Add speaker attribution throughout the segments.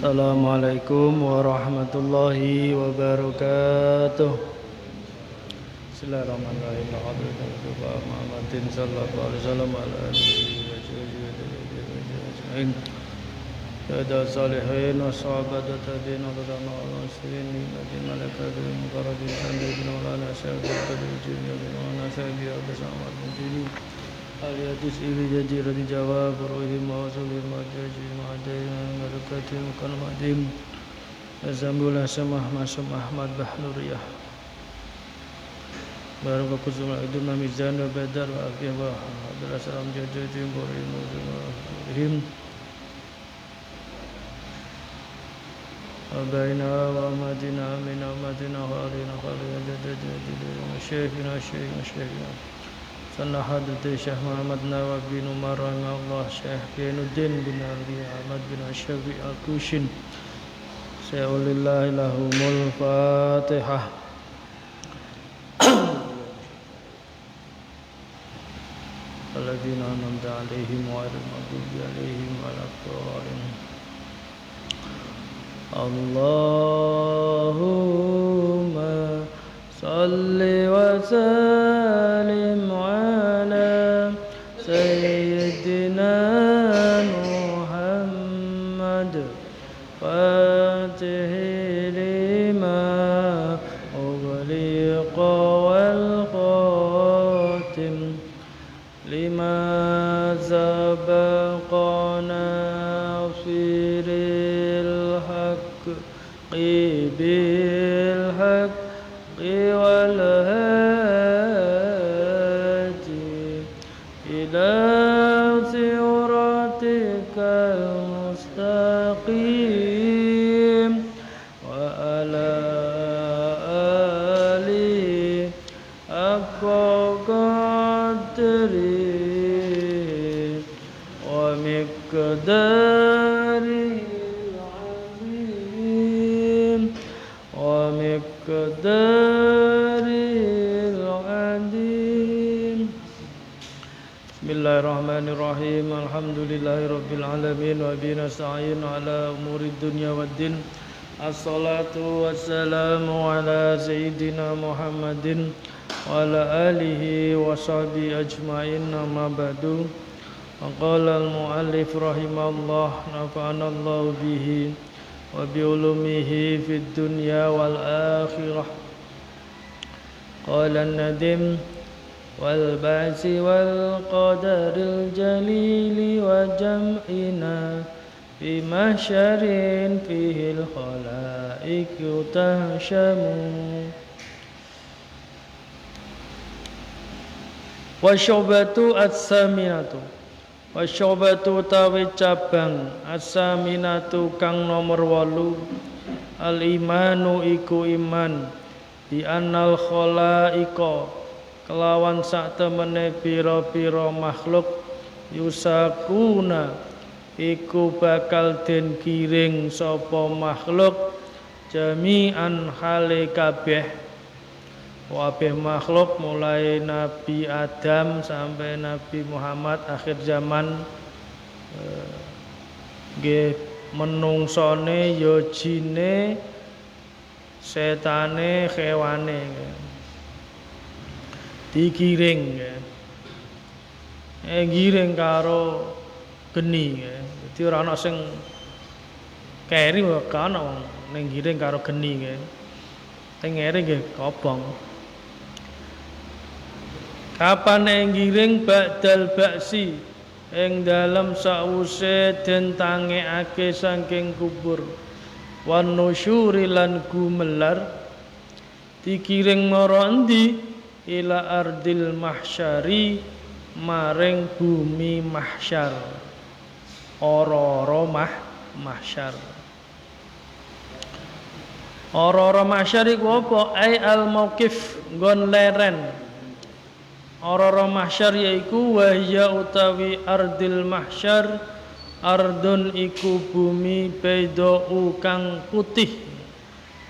Speaker 1: Assalamualaikum warahmatullahi wabarakatuh. Bismillahirrahmanirrahim. Alhamdulillah Muhammadin sallallahu alaihi wasallam ala alihi wa sahbihi ya salihin wa sahabata tabi'in wa tabi'in muslimin malakatul muqarrabin sanadina wa ala sayyidil jinn wa ala sayyidil bersama al-mujinin Aliyadis ili jajirati jawab Ruhim wa sulim wa jajim wa adayim wa rakatim wa kalmatim Azambulah samah masum Ahmad Bahluriyah Baru kusum al-idun namizan wa badar wa afiyah wa Abdullah salam jajajim wa rihim Abaina wa amadina amina amadina wa alina khalina jajajim wa syekhina Sana hadrati Syekh Muhammad Nawawi bin Umar rahimahullah, Syekh Qainuddin bin Ali Ahmad bin Asyafi Al-Kushin. Sa'ulillahi lahumul Fatihah. Alladzina an'amta 'alaihim ghairil maghdubi 'alaihim waladdallin. Allahumma salli wa sallim ala sayyidina Muhammad Fatih lima ughliqa wal khatim lima sabaqa nasiril haqqi bil haqq والهادي إلى صراطك المستقيم وعلى آله حق قدره ومقداره العظيم Bismillahirrahmanirrahim. Alhamdulillahirabbil alamin wa bihi nasta'in ala umuri dunya waddin. Assalatu wassalamu ala sayyidina Muhammadin wa ala alihi wa sahbihi ajma'in. Amma ba'du. Qala al-muallif rahimahullah nafa'ana Allah bihi wa bi ulumihi fid dunya wal akhirah. Qala an-nadim والبعث والقدر الجليل وجمعنا في محشر فيه الخلائق تهشم والشعبة الثامنة والشعبة tawi cabang as-saminatu kang nomor 8 al-imanu iku iman bi annal khalaiqa kelawan sak temene pira-pira makhluk yusakuna iku bakal den giring sapa makhluk jami'an hale kabeh kabeh makhluk mulai Nabi Adam sampai Nabi Muhammad akhir zaman nggih menungsone ya jine setane kewane digiring giring karo geni dadi ora ana sing keri kok ana wong ning giring karo geni tengere nggih kobong kapan giring ba'dal ba'si ing dalem sause den tangekake saking kubur wan nusyuri lan gumelar digiring marang endi ila ardil mahsyari maring bumi mahsyar ora-ora mahsyar ora-ora mahsyar iku apa ai al mauqif nggon leren ora-ora mahsyar yaiku wahya utawi ardil mahsyar ardun iku bumi baydau kang putih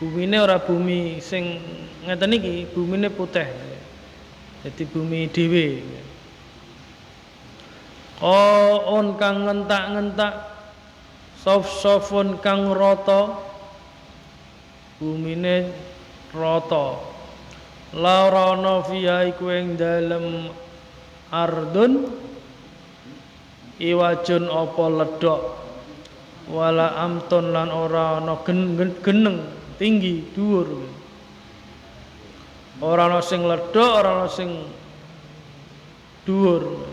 Speaker 1: bumine ora bumi sing ngeten iki bumine putih dadi bumi dhewe qaun kang ngentak-ngentak saf-safun kang rata bumine rata la rana fiha iku ing dalem ardun iwajun apa ledok wala amton lan ora ana geneng tinggi dhuwur ora ana sing ledok ora ana sing dhuwur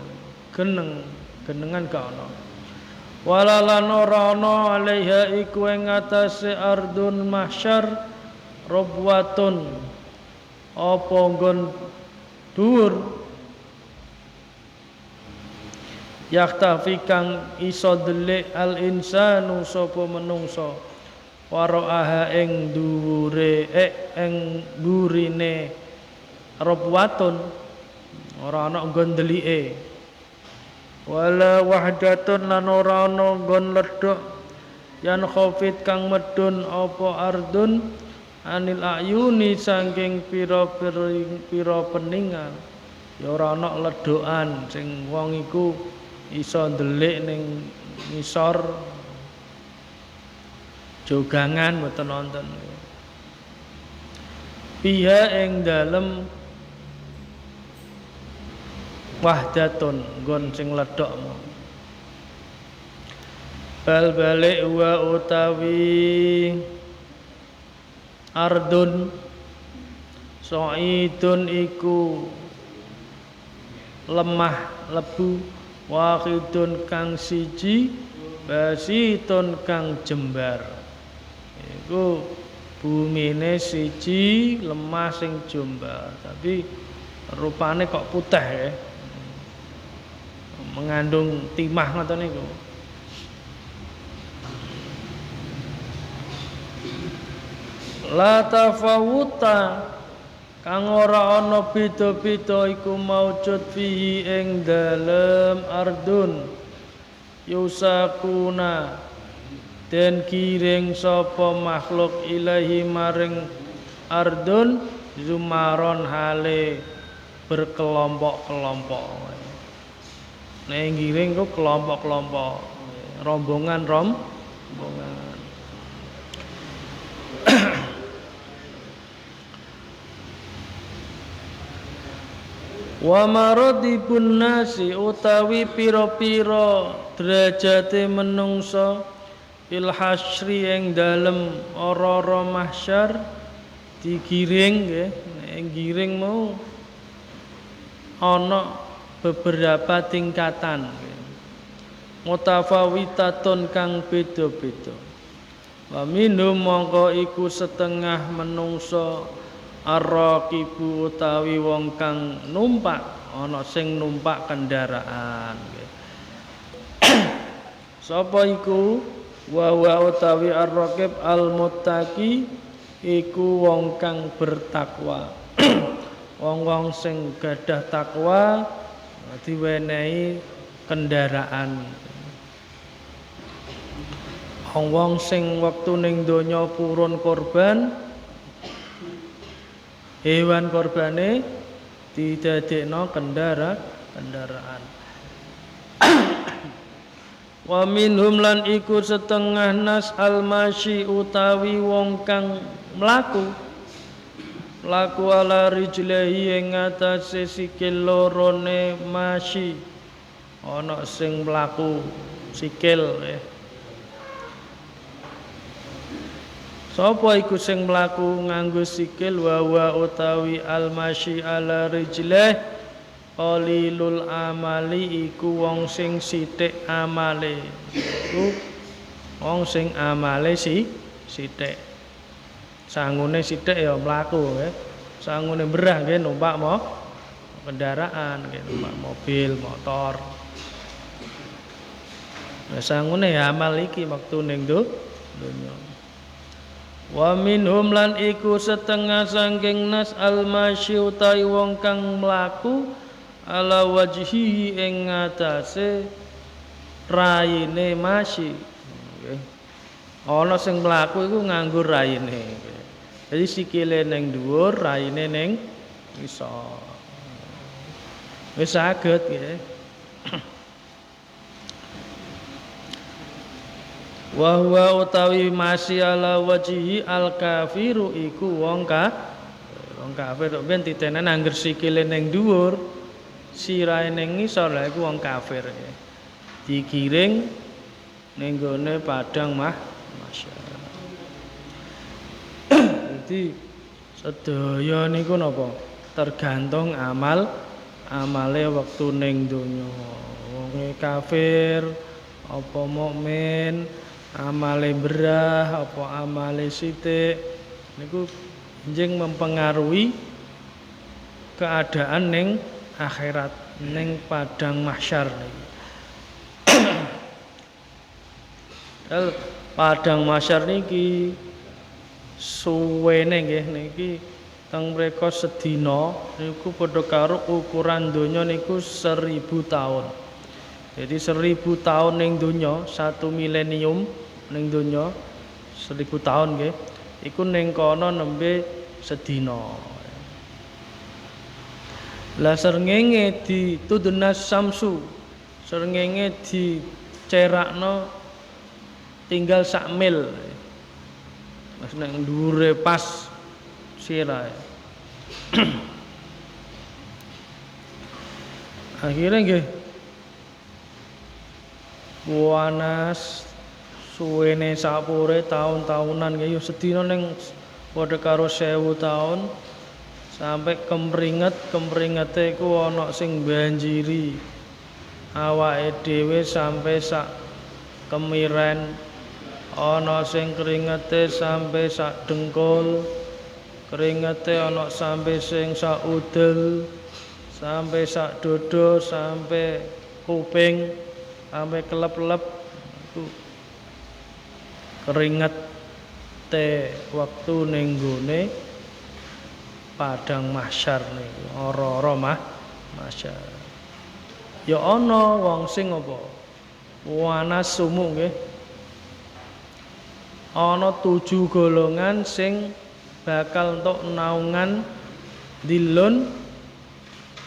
Speaker 1: genengan gak ana wala lan ora ana alaiha iku ing atase ardun mahsyar robwatun apa nggon dhuwur yaktafi kang iso delik al insanu sapa menungsa waraaha ing dhuwure ing gurine robwatun ora ana nggon delike wala wahdatun lan ora ana nggon ledok yan khafit kang medun apa ardun anil ayuni saking pira peningan ya ora ana ledokan sing wong iku iso ndelik ning ngisor jogangan mboten wonten piha ing dalem wahdatun nggon sing ledok bal balik wa utawi ardun sa'idun iku lemah lebu wahidun kang siji basitun kang jembar iku bumine siji lemah sing jembar tapi rupane kok putih ya mengandung timah ngoten niku la tafawuta kang ora ana beda-beda iku maujud fihi ing dalem ardun yusakuna den giring sapa makhluk ilahi maring ardun zumaron hale berkelompok-kelompok nek giring ku kelompok-kelompok rombongan wa maradibun nasi utawi pira-pira derajate menungsa il hasyri ing dalem ora-ora mahsyar digiring nggih nek giring mau ana beberapa tingkatan mutafawitatun kang beda-beda wa minhum mongko iku setengah menungsa ar-raqibu utawi wong kang numpak ana sing numpak kendaraan sapa iku wa utawi ar-raqib al-muttaqi iku wong kang bertakwa wong-wong sing gadah takwa diwenehi kendaraan wong sing wektu ning donya purun korban hewan korbane didadekno kendaraan wa minhum lan iku setengah nas almasyi utawi wong kang mlaku ala rijlehi ing atase sikil lorone masyi ana sing mlaku sikil sapa iku sing mlaku nganggo sikil wa utawi almasyi ala rijleh qalilul amali iku wong sing sithik amale iku wong sing amale sithik sangune sithik ya mlaku sangune berah nggih numpak kendaraan nggih numpak mobil motor sangune amal iki wektu ning donya wa minhum lan iku setengah saking nas almasyi utawi wong kang mlaku ala wajhihi ing ngatasé raine masyi nggih ana sing mlaku iku nganggo raine jadi sikile ning dhuwur raine ning ngisor wis saged nggih wa huwa utawi masih ala wajhi al kafiru iku wong kafir ben titenen angger sikile ning dhuwur sirahe ning ngisor lha iku wong kafir digiring ning gone padang mahsyar. Jadi sedaya niku napa tergantung amale wektu ning donya. Wong kafir apa mukmin, amale berah apa amale sithik niku njing mempengaruhi keadaan ning akhirat ning padang mahsyar niki. Padang mahsyar niki suwene nggih niki teng mreka sedina niku padha karo ukuran donya niku 1000 tahun. Jadi 1000 tahun ning donya, 1 milenium ning donya 1000 tahun nggih. Iku ning kono nembe sedina. Lah srengenge ditudnas samsu. Srengenge dicerakno tinggal sak mil. Mas nang dhuwure pas sirahe. Akhirnya nggih panas suwene sapure tahun-tahunan nggih yo sedina ning padha karo 1000 tahun sampai kemringete iku ana sing banjiri awake dhewe sampai sak kemiren, ana sing keringete sampai sak dengkul, keringete ana sampai sing sak udel, sampai sak dodo, sampai kuping, sampai kelep-lep iku keringet waktu ning gone padang mahsyar niku ora-ora mahsyar. Ya ana wong sing apa? Wanas sumuk nggih. Ana 7 golongan sing bakal entuk naungan dilun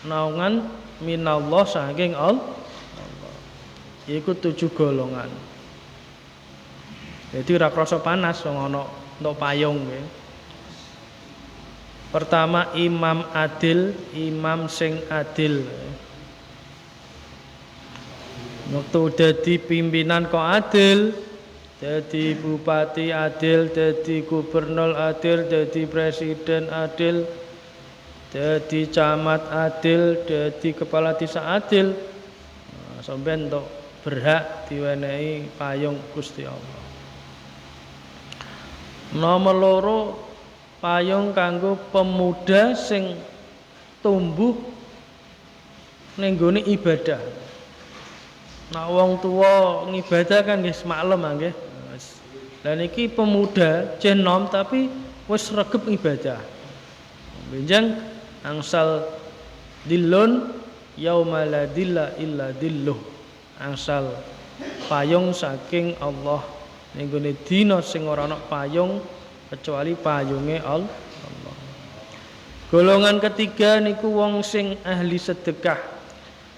Speaker 1: naungan minallah saking Allah. Iku 7 golongan. Jadi ora krasa panas wong ana entuk payung nggih. Pertama imam adil, imam sing adil. Waktu dadi pimpinan kok adil, dadi bupati adil, dadi gubernur adil, dadi presiden adil, dadi camat adil, dadi kepala desa adil. Nah, sampeyan entuk berhak diwenehi payung Gusti Allah. Nomor 2 payung kanggo pemuda sing tumbuh ning gone ibadah. Nah wong tua ngibadah kan nggih semaklem nggih. Lah niki pemuda jenom tapi wis regep ibadah. Benjang angsal dilun yauma la dilla illa dilluh. Angsal payung saking Allah ning gone dina sing ora ana payung kecuali payunge Allah. Golongan ketiga niku wong sing ahli sedekah.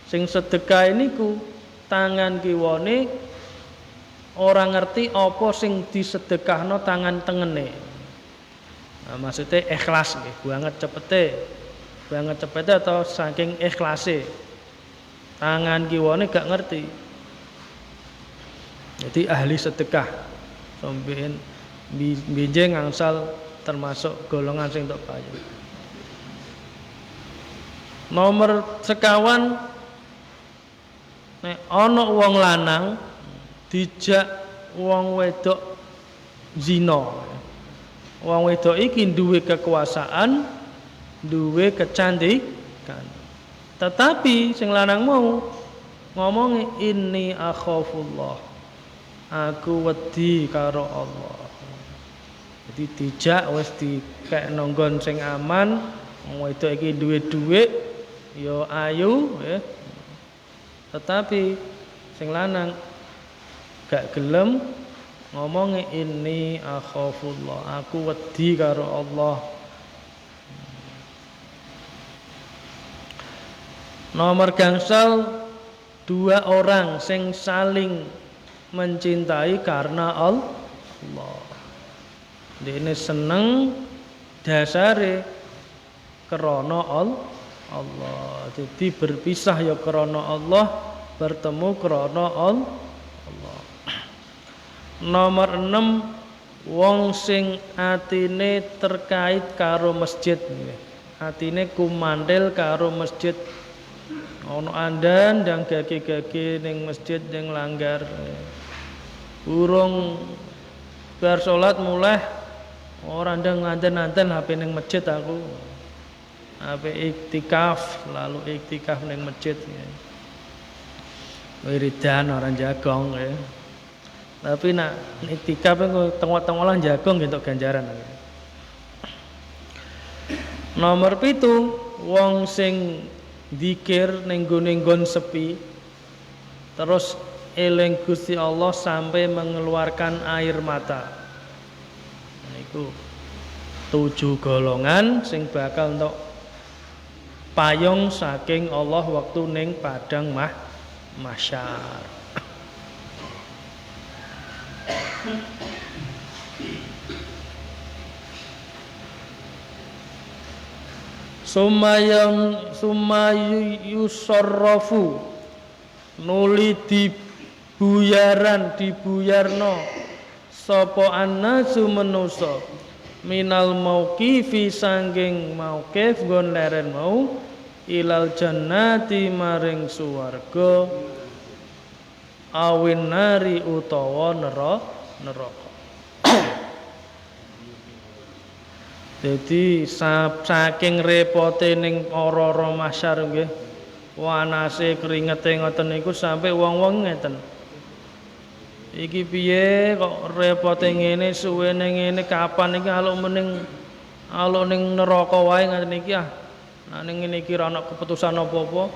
Speaker 1: Sing sedekah niku tangan kiwane ora ngerti apa sing disedekahno tangan tengene. Nah, maksudnya ikhlas nggih, banget cepete atau saking ikhlase. Tangan kiwane gak ngerti. Jadi ahli sedekah. Sampeyan benjing angsal termasuk golongan sing tok payung. Nomor sekawan nek ana wong lanang dijak wong wedok zina. Wong wedok iki duwe kekuasaan, duwe kecantikan. Tetapi sing lanang mau ngomong inni akhafullah. Aku wedi karo Allah. Jadi dijak wis dikekno nggon sing aman, wong wedok iki duwe dhuwit, ya ayu ya. Tetapi sing lanang gak gelem ngomong ini akhafullah, aku wedi karo Allah. Nomor gangsal 2 orang sing saling mencintai karena Allah. Dene seneng dasare krana Allah. Jadi berpisah ya krana Allah, bertemu krana Allah. Nomor 6, wong sing atine terkait karo masjid. Atine kumandel karo masjid. Ono andan ndang gage-gage ning masjid ning langgar. Urung bar salat mulai ora ndang nganten-nganten HP ning masjid aku. HP iktikaf, lalu iktikaf ning masjid. Wiridan orang jagong ya. Tapi nak iktikaf iku tengok-tengokan jagong entuk ganjaran. Nomor 7, wong sing zikir ning nggon sepi terus eling Gusti Allah sampai mengeluarkan air mata. Niku 7 golongan sing bakal entuk payung saking Allah waktu ning padang mahsyar. Sumayusarrafu nuli dibuyarno sapa annasu manusa minal mauqifi sanging mauqif nggon leren mau ilal jannati maring swarga awin nari utawa neraka. Jadi saking repote ning ora-ora mahsyar nggih. Wanase keringete ngoten niku sampai wong-wong ngeten. Iki piye kok repote ngene suwene ngene kapan iki aluk ning neraka wae ngaten iki ah. Nah ning ngene iki ora ana keputusan apa-apa.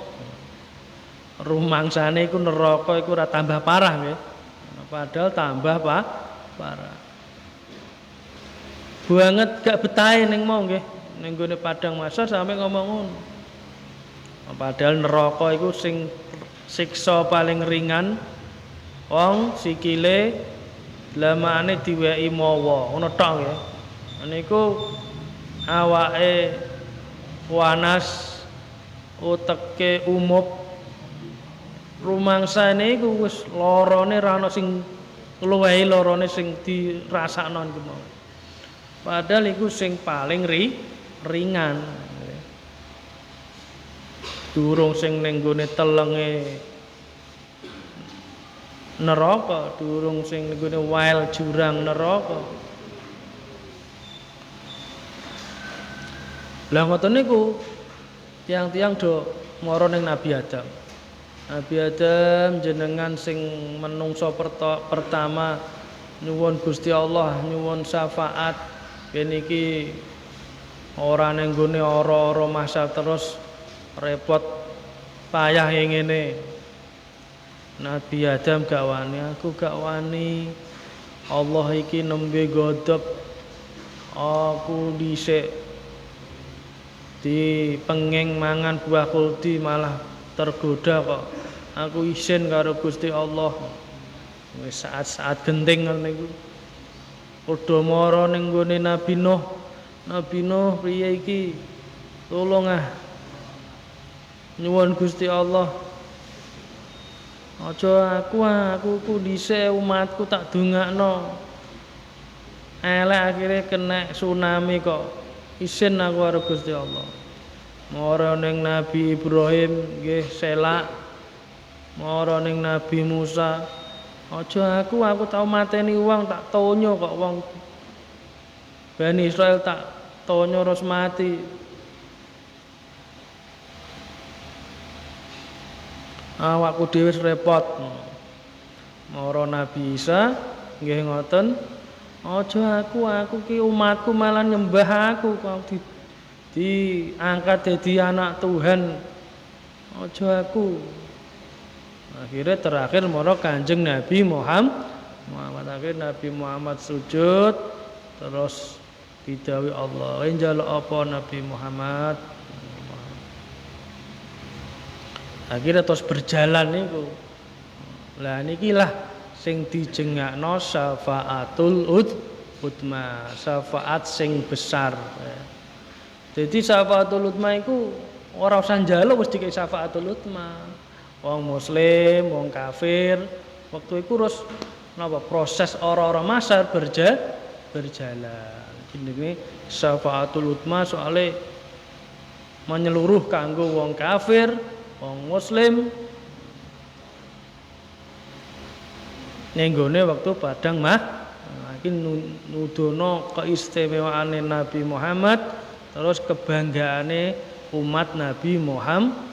Speaker 1: Rumangsane iku neraka iku ora tambah parah nggih. Padahal tambah parah. Banget gak betahe ning mau nggih ning gone padang mahsyar sampe ngomong ngono. Padahal neraka iku sing siksa paling ringan wong sikile lamane diweki mawa ngono tok nggih. Niku awake wanas uteke umup rumangsane iku wis larane ra ana sing luwehi larane sing dirasakno niku mau. Padahal iku sing paling ringan. Durung sing ning gone telenge neraka, durung sing ning gone wail jurang neraka. Lah ngoten niku tiang-tiang do mara ning Nabi Adam. Nabi Adam jenengan sing menungso pertama nyuwun Gusti Allah, nyuwun syafaat. Kene iki ora ning gone ora-ora mahsyar terus repot payah ngene. Nabi Adam gak wani, aku gak wani. Allah iki nembe godhop aku dhisik di penging mangan buah kuldi malah tergoda kok. Aku isin karo Gusti Allah. Wis saat-saat genting ngono niku. Padha mara ning gone Nabi Nuh. Nabi Nuh priye iki? Tolong nyuwun Gusti Allah. Aja aku dhisik umatku tak dongakno. Elek akhire kena tsunami kok. Isin aku karo Gusti Allah. Mara ning Nabi Ibrahim nggih selak. Mara ning Nabi Musa. Aja aku tau mateni wong tak tonyo kok wong Bani Israel tak tonyo terus mati. Awakku dhewe repot. Mara Nabi Isa nggih ngoten. Aja aku ki umatku malah nyembah aku kok diangkat dadi anak Tuhan. Aja aku. Akhirnya terakhir mara Kanjeng Nabi Muhammad. Akhir Nabi Muhammad sujud terus didhawuhi Allah, njaluk apa Nabi Muhammad? Akhirnya terus berjalan niku. Lah niki lah sing dijengakno syafaatul utma, syafaat sing besar. Jadi syafaatul utma iku ora usah njaluk wis dikek syafaatul utma. Wong muslim, wong kafir, waktu iku terus napa proses ora-ora masar berjalan. Jenenge syafaatul utma soalnya menyeluruh kanggo wong kafir, wong muslim. Nenggone waktu padang iki nudono keistimewaane Nabi Muhammad, terus kebanggaane umat Nabi Muhammad.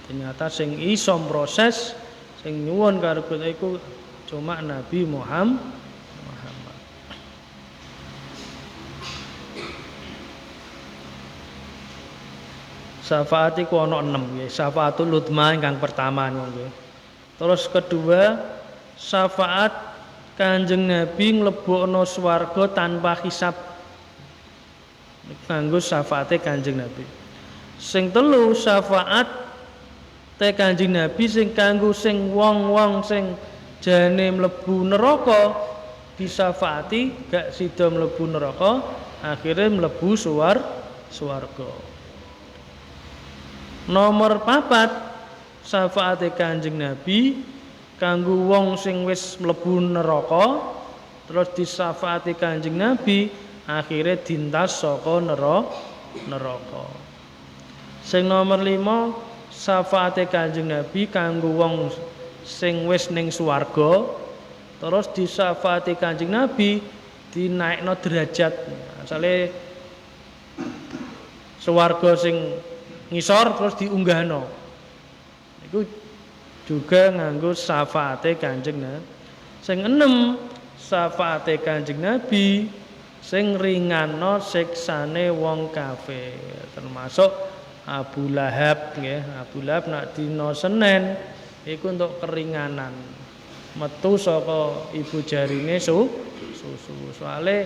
Speaker 1: Ternyata sing iso proses sing nyuwun karo kita iku cuma Nabi Muhammad. Syafaat iku ana 6 nggih. Syafaatul utma ingkang pertama nggih. Terus kedua, syafaat Kanjeng Nabi nglebokno swarga tanpa hisab. Kanggo syafaate Kanjeng Nabi. Sing telu, syafaat te Kanjeng Nabi sing kanggo sing wong-wong sing jane mlebu neraka disyafaati gak sida mlebu neraka, akhire mlebu swarga. Nomor 4, syafaate Kanjeng Nabi kanggo wong sing wis mlebu neraka terus disyafaati Kanjeng Nabi akhire dintas saka neraka. Sing nomor 5, syafaate Kanjeng Nabi kanggo wong sing wis ning swarga terus disyafaati Kanjeng Nabi dinaikno derajat. Asale swarga sing ngisor terus diunggahno. Iku juga nganggo syafaate Kanjeng Nabi. Sing 6, syafaate Kanjeng Nabi sing ringanno siksane wong kafir, termasuk Abu Lahab nggih. Abu Lahab nak dina Senin iku untuk keringanan. Metu saka ibu jarine susu. Soale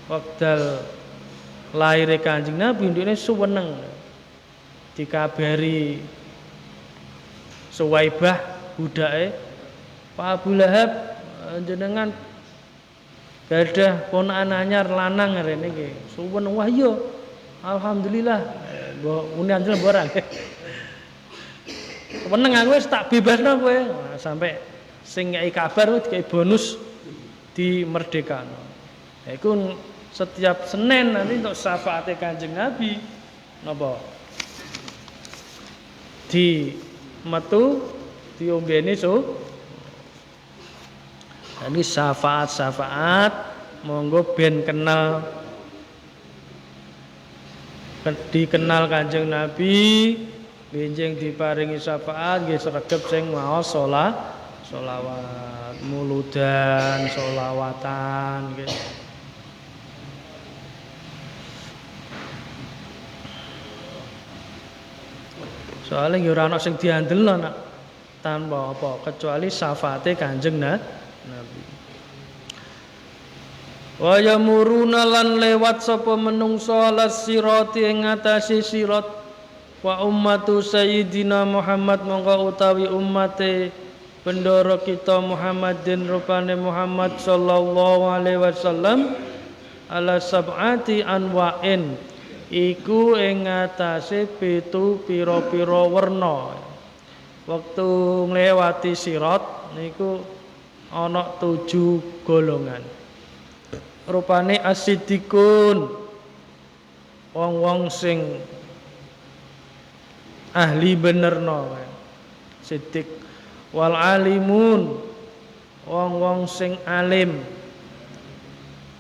Speaker 1: wekdal laire Kanjeng Nabi ndekne suweneng. Dikabari Suwaibah budake, Pak Abu Lahab jenengan gadah ponakan anyar lanang rene nggih. Suwen wah iya. Alhamdulillah. Mbok unian jeneng barang. Seneng aku wis tak bebasno kowe. Nah, sampai sing ngeki kabar dikai bonus dimerdekano. Iku setiap Senin nanti untuk syafaate Kanjeng Nabi napa? Di metu diombeni ini syafaat monggo ben kenal dikenal Kanjeng Nabi, benjing diparingi syafaat nggih sregep sing maos sholawat, muludan, sholawatan nggih. Soale ya ora ana sing diandelno nak tanpa apa kecuali syafaate Kanjeng Nabi. Wa yamuruna lan lewat sapa menungso alas sirati ing ngatasi sirat wa ummatu sayyidina Muhammad mongko utawi ummate bendoro kita Muhammadin rupane Muhammad sallallahu alaihi wasallam ala sab'ati anwa'in iku ing ngatasi 7 pira-pira werna. Waktu nglewati sirat niku ana 7 golongan. Rupane asidikun wong-wong sing ahli benerno sidik, wal alimun wong-wong sing alim,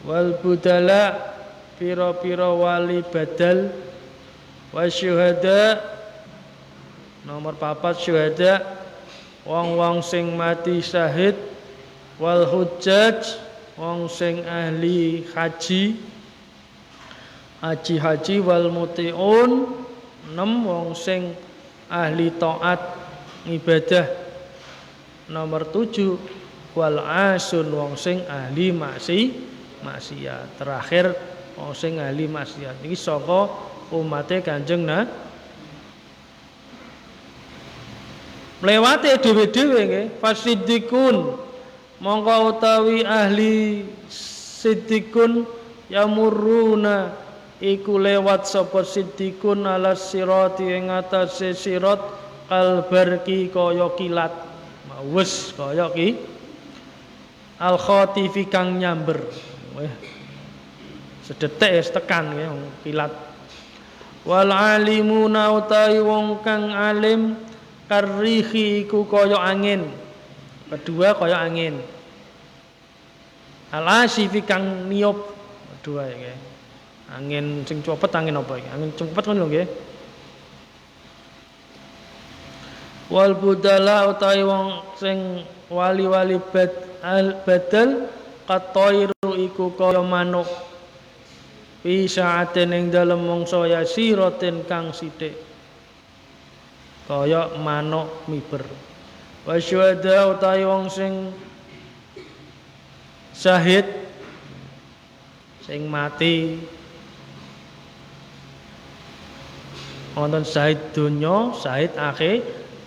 Speaker 1: wal budala pira-pira wali badal, wasyuhada nomor 4 syuhada wong-wong sing mati syahid, wal hujjaj wong sing ahli haji wal mutiun 6 wong sing ahli taat ibadah. Nomor 7 wal asun wong sing ahli maksiat. Terakhir wong sing ahli maksiat. Iki saka umate Kanjeng Mlewate dhewe-dhewe nggih, fasiddiqun mongko utawi ahli siddiqun yamurruna iku lewat sapa siddiqun ala sirati ing atase sirat kalbarki kaya kilat. Wis kaya ki al khatifi kang nyamber. Weh. Sedetik wis tekan nggih kilat. Wal alimuna utawi wong kang alim karihi iku kaya angin. Kedua kaya angin. Al-asifi kang niup. Kedua ya nggih. Angin sing cepet angin apa iki? Angin cepet ngono nggih. Wal budala utawi wong sing wali-wali badal katoiru iku kaya manuk. Fi sa'atin ing dalem mangsa yasiratin kang sithik. Kaya manuk miber. Wasyuhada utawi wong sing syahid sing mati wonten syahid donya, syahid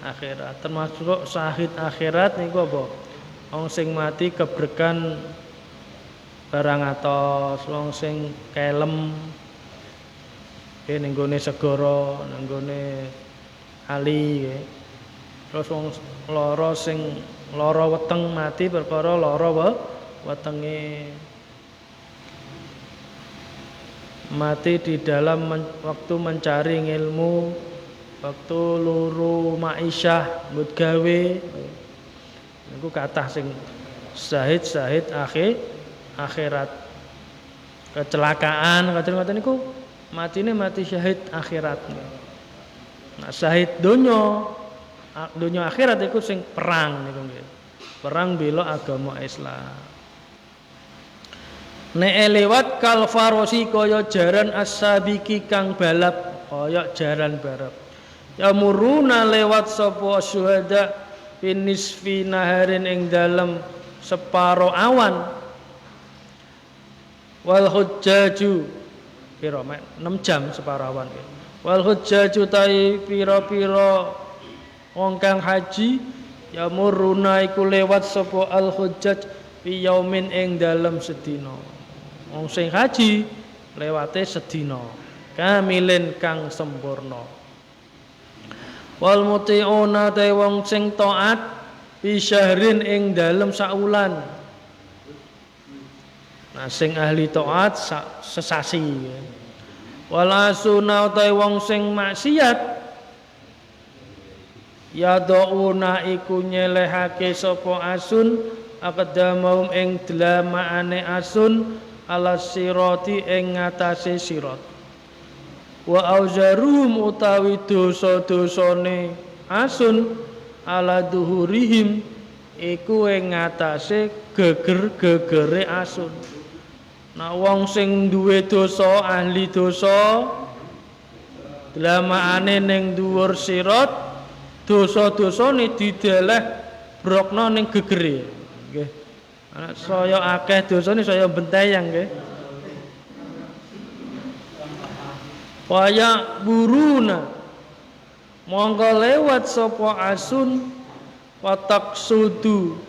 Speaker 1: akhirat. Termasuk syahid akhirat niku apa? Wong sing mati gebregan barang atos, wong sing kelem ning nggone segara, ning nggone ali nggih. Terus wong lara sing lara weteng mati perkara lara wetenge mati di dalam waktu mencari ilmu, waktu luru ma'isyah mbut gawe. Niku kathah sing syahid akhirat. Kecelakaan ngoten niku matine mati syahid akhirat. Nah syahid dunya akhirat iku sing perang niku nggih. Perang bela agama Islam. Nek lewat kal farosi kaya jaran as-sabiki kang balap, kaya jaran balap. Ya muruna lewat sapa syuhada finisfi naharin ing dalem separo awan. Wal hujjaju pira 6 jam separo awan. Wal hujjaju tai pira-pira wong kang haji ya muruna iku lewat sapa al hujjaj fi yaumin ing dalem sedina. Wong sing haji lewate sedina kamilin kang sempurna. Wal muti'una te wong sing taat fi syahrin ing dalem saulan. Nah sing ahli taat sesasi. Wal asuna te wong sing maksiat ya douna iku nyelehake sapa asun aqdamum ing dlamaane asun ala sirati ing ngatasé sirat. Wa auzarum utawi dosa-dosane asun ala duhurihim iku ing ngatasé geger-gegere asun. Nah wong sing duwe dosa ahli dosa dlamaane ning dhuwur sirat dosa-dosane dideleh brokno ning gegere. Nggih. Saya akeh dosane saya bentayang nggih. Waya buruna monggo lewat sapa asun watak sudu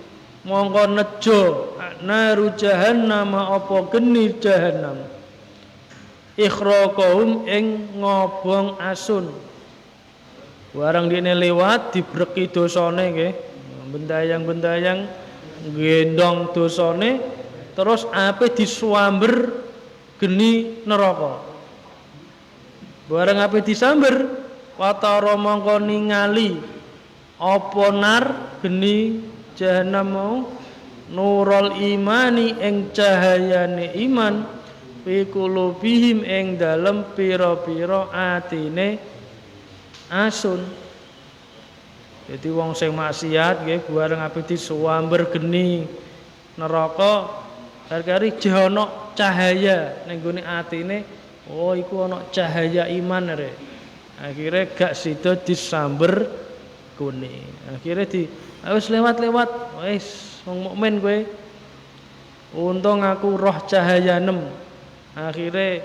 Speaker 1: monggo nejo naru jahannam apa geni jahannam ikhraqahum ing ngobong asun. Barang dene lewat dibreki dosane nggih. Bentayang-bentayang gendong dosane terus ape disuamber geni neraka. Bareng ape disamber watara mongko ningali apa nar geni jahanam mau nurul imani ing cahayane iman fi qulubihim ing dalem pira-pira atine asun. Jadi wong sing maksiat nggih bareng ape disuamber geni neraka kari-kari jana cahaya ning gone atine, oh iku ana cahaya iman rek. Akhire gak sida disamber gone. Akhire wis lewat-lewat wis wong mukmin kowe. Untung aku roh cahaya 6. Akhire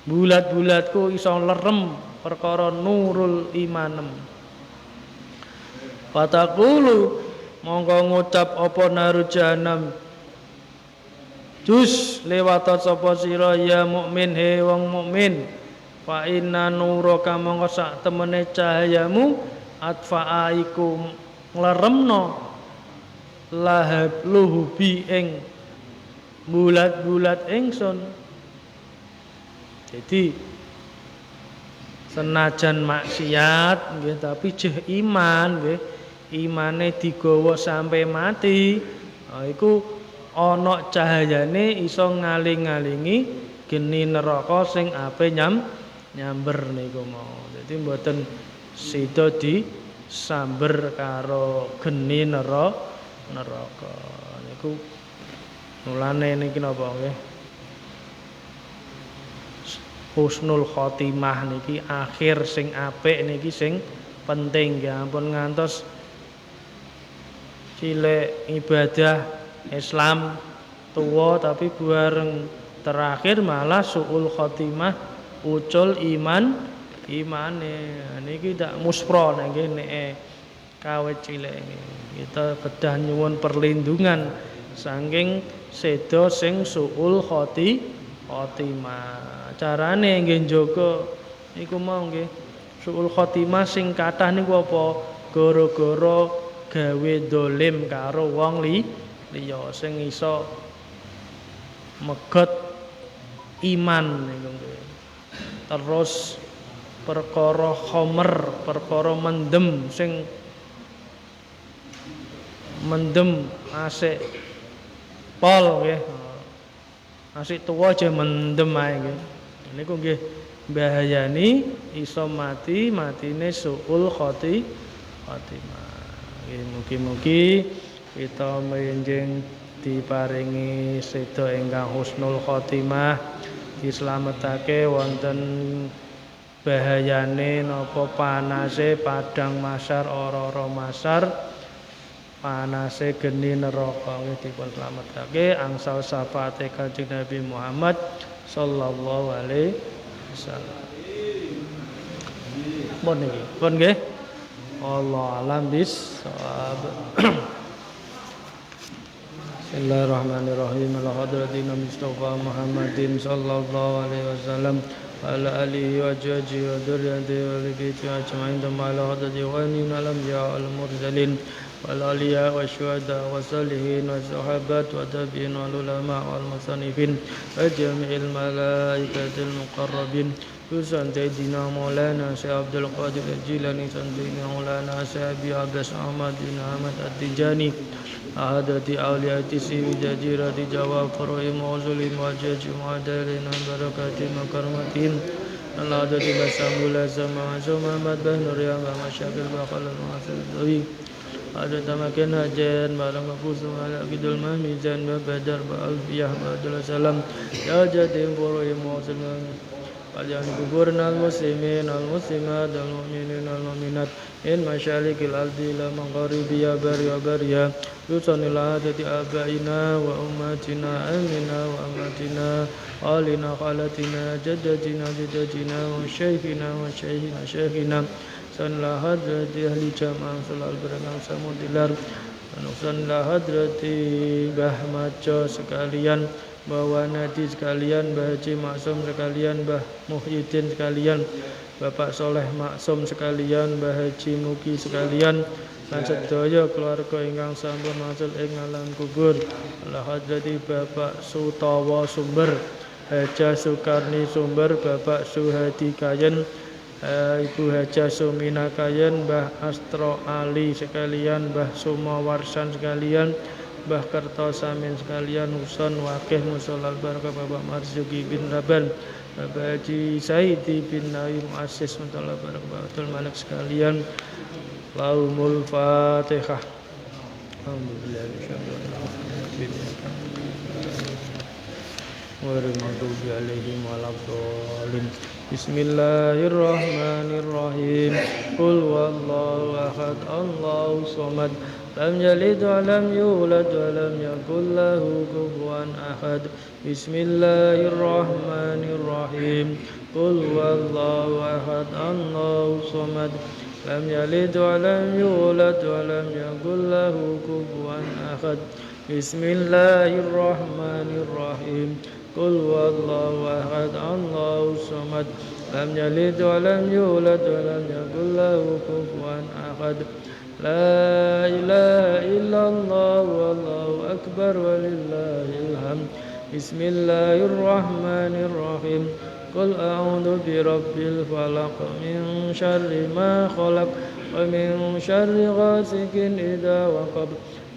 Speaker 1: bulat-bulatku iso lerem perkara nurul imanem. Fatakulu mongko ngucap apa naru jahanam dus lewat sapa sira ya mukmin he wong mukmin fa inna nuraka mongko sak temene cahayamu atfa'a iku ngleremno lahab luhubi ing bulat-bulat ingsun. Jadi senajan maksiat nggih tapi jeh iman nggih, imane digawa sampai mati. Iku ana cahayane iso ngaling-alingi geni neraka sing ape nyamber niku mau. Dadi mboten sida disamber karo geni neraka. Niku mulane niki napa nggih? Husnul khotimah niki akhir sing apik niki sing penting nggih. Ampun ngantos cilik ibadah Islam tua tapi bareng terakhir malah suul khotimah ucul imane niki tak muspro niki nek kawit cilik niki kita kedah nyuwun perlindungan saking seda sing suul khotimah. Carane nggih njaga niku mau nggih suul khotimah sing kathah niku apa gara-gara gawe dolim karo wong liya sing iso megot iman niku nggih. Terus perkara khomer, perkara mendem sing mendem asik pol nggih. Asik tuwa aja mendem ae nggih. Niku nggih bahayani iso matine suul khotimah. Nggih mugi-mugi kita menjing diparingi seda ingkang husnul khotimah, dislametake wonten bahayane napa panase padang masyar ora-ora masyar, panase geni neraka nggih dipun slametake angsal syafaate Kanjeng Nabi Muhammad sallallahu alaihi wasallam. Pun niki, pun nggih. Allah alam bis-shawab. Bismillahirrahmanirrahim. Ala hadratina Mustafa Muhammadin sallallahu alaihi wasallam wa ala alihi wa jahbihi wa dzurriyyatihi wa alihi ajma'in. Ala hadrati ghanim alam ya al mursalin wal aliya wa syuhada wa salihin wa sahabat wa tabi'in wal ulama wal musanifin wa jami'il malaikatil muqarrabin. Tusan Sayyidina Maulana Syekh Abdul Qadir Al-Jilani, Sayyidina Maulana Syekh Abi Abbas Ahmad bin Ahmad At-Tijani, ahadati awliyati siwijajirati jawab furu'i mawzulim wajaji mu'adalin barakati makarmatin al-adati basambula sama Muhammad bin Nuriyam wa masyakil bakal al-mu'asir ada tamakin hajan barang mafusum ala kidul mahmizan wa badar wa alfiyah wa adul salam ya jatim furu'i mawzulim Wajah kuburna al-muslimin al-muslimat al-mu'minin al-mu'minat in masyalikil ardi la magharibi ya bari wa bariya yusanil adati abaina wa ummatina amina wa amatina alina khalatina jaddatina jaddatina wa syekhina wa syekhina syekhina sanla hadrati ahli jama'ah salal berenang samudilar sanla hadrati bahmaco sekalian Bawa Nadi sekalian, Mbah Haji Maksum sekalian, Mbah Muhyiddin sekalian, Bapak Soleh Maksum sekalian, Mbah Haji Mugi sekalian, lan sedaya keluarga ingkang sampun masul ing alam kubur. Ala hadrati Bapak Sutawa Sumber, Haja Sukarni Sumber, Bapak Suhadi Kayen, Ibu Haja Sumina Kayen, Mbah Astro Ali sekalian, Mbah Sumawarsan sekalian, Mbah Kertosamin sekalian, Huson Wakih Musolal Barakah, Bapak Marzuki bin Raban, Bapak Haji Saidi bin Nawi Muassis Musolal Barakah, Bapak Malik sekalian. Lahumul Fatihah. Alhamdulillah. Warahmatullahi alaihim waladdallin. Bismillahirrahmanirrahim. Qul huwallahu ahad, Allahus samad. Lam yalid wa lam yulad wa lam yakul lahu kufuwan ahad. Bismillahirrahmanirrahim. Qul huwallahu ahad, Allahus samad. لم يلد ولم يولد ولم يكن له كفوا أحد بسم الله الرحمن الرحيم قل هو الله أحد الله الصمد لم يلد ولم يولد ولم يكن له كفوا أحد لا إله إلا الله والله أكبر ولله الحمد بسم الله الرحمن الرحيم قل أعوذ برب الفلق من شر ما خلق ومن شر غاسق إذا وقب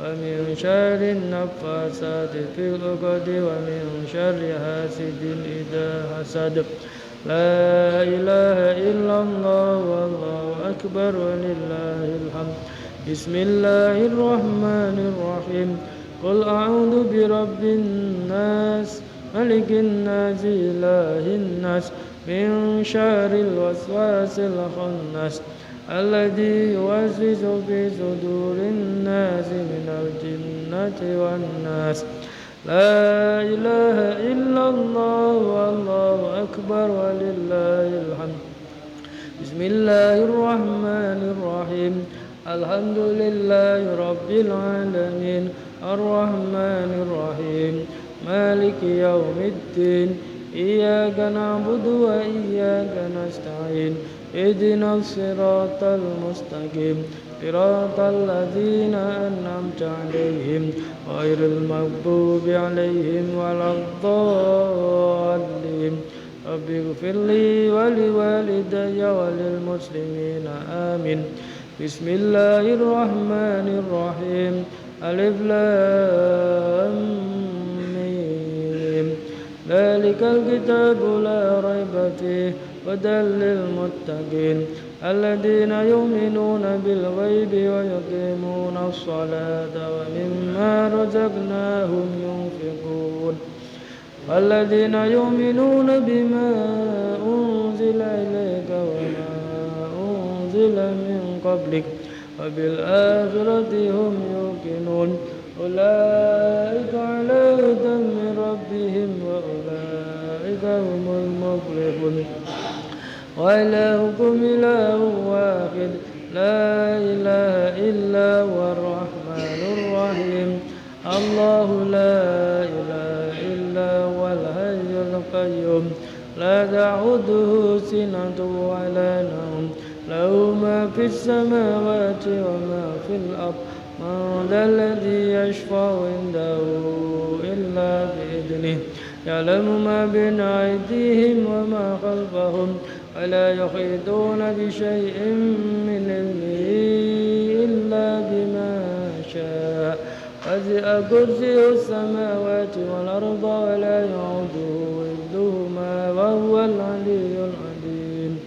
Speaker 1: ومن شر النفاثات في العقد ومن شر حاسد إذا حسد لا إله إلا الله والله أكبر ولله الحمد بسم الله الرحمن الرحيم قل أعوذ برب الناس ملك الناس إله الناس من شر الوسواس الخناس الذي يوسوس في صدور الناس من الجنة والناس لا إله إلا الله والله أكبر ولله الحمد بسم الله الرحمن الرحيم الحمد لله رب العالمين الرحمن الرحيم مالك يوم الدين إياك نعبد وإياك نستعين اهدنا الصراط المستقيم صراط الذين أنعمت عليهم غير المغضوب عليهم ولا الضالين رب اغفر لي ولوالدي وللمسلمين آمين بسم الله الرحمن الرحيم ألف لام ميم ذلك الكتاب لا ريب فيه هدى للمتقين الذين يؤمنون بالغيب ويقيمون الصلاة ومما رزقناهم ينفقون والذين يؤمنون بما أنزل إليك وما أنزل من قبلك وبالآخرة هم يوقنون أولئك على هدى من ربهم وأولئك هم المفلحون وإلهكم إله واحد لا إله إلا هو الرحمن الرحيم الله لا إله إلا هو الحي القيوم لا تأخذه سنة ولا نوم له ما في السماوات وما في الأرض من ذا الذي يشفع عنده إلا بإذنه يعلم ما بين أيديهم وما خلفهم ولا يحيطون بشيء من علمه إلا بما شاء وسع كرسيه السماوات والأرض ولا يعوده حفظهما وهو العلي العظيم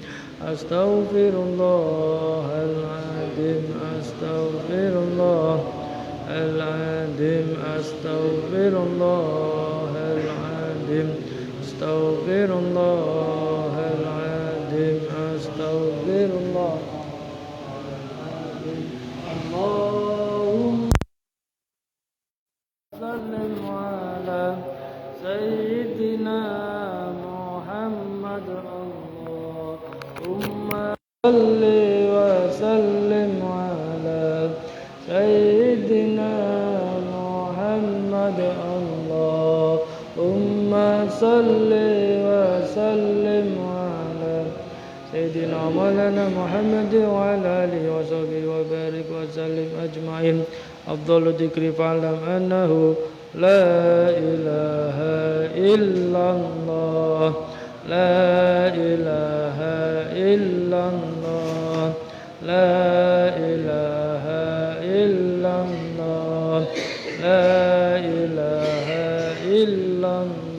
Speaker 1: أستغفر الله العظيم أستغفر الله العظيم أستغفر الله العظيم أستغفر الله العظيم أستغفر الله اللهم صل على سيدنا محمد اللهم صل وسلم على سيدنا محمد اللهم صل وسلم على سيدنا مولانا محمد وعلى آله وصحبه وبارك وسلم أجمعين أفضل الذكر فاعلم أنه لا إله إلا الله لا إله إلا الله لا إله إلا الله لا إله إلا الله